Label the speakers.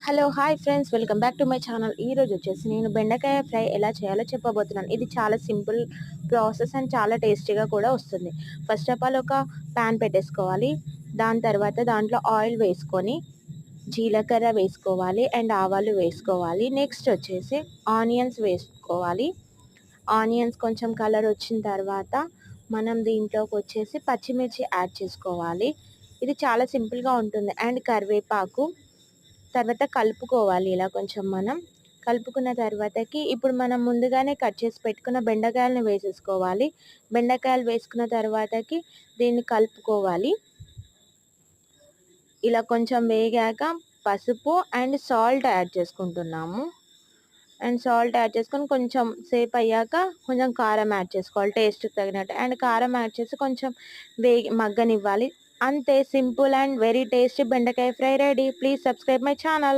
Speaker 1: Hello hi friends, welcome back to my channel. ఈరోజు వచ్చేసి నేను బెండకాయ ఫ్రై ఎలా చేయాలో చెప్పబోతున్నాను. ఇది చాలా సింపుల్ ప్రాసెస్ అండ్ చాలా టేస్టీగా కూడా వస్తుంది. ఫస్ట్ ఆఫ్ ఆల్ ఒక ప్యాన్ పెట్టేసుకోవాలి. దాని తర్వాత దాంట్లో ఆయిల్ వేసుకొని జీలకర్ర వేసుకోవాలి అండ్ ఆవాలు వేసుకోవాలి. నెక్స్ట్ వచ్చేసి ఆనియన్స్ వేసుకోవాలి. ఆనియన్స్ కొంచెం కలర్ వచ్చిన తర్వాత మనం దీంట్లోకి వచ్చేసి పచ్చిమిర్చి యాడ్ చేసుకోవాలి. ఇది చాలా సింపుల్గా ఉంటుంది. అండ్ కరివేపాకు తర్వాత కలుపుకోవాలి. ఇలా కొంచెం మనం కలుపుకున్న తర్వాతకి ఇప్పుడు మనం ముందుగానే కట్ చేసి పెట్టుకున్న బెండకాయలను వేసేసుకోవాలి. బెండకాయలు వేసుకున్న తర్వాతకి దీన్ని కలుపుకోవాలి. ఇలా కొంచెం వేగాక పసుపు అండ్ సాల్ట్ యాడ్ చేసుకుంటున్నాము. అండ్ సాల్ట్ యాడ్ చేసుకొని కొంచెం సేపు అయ్యాక కొంచెం కారం యాడ్ చేసుకోవాలి టేస్ట్కి తగినట్టు. అండ్ కారం యాడ్ చేసి కొంచెం మగ్గనివ్వాలి. అంతే, సింపుల్ అండ్ వెరీ టేస్టీ బెండకాయ fry ready. Please subscribe my channel.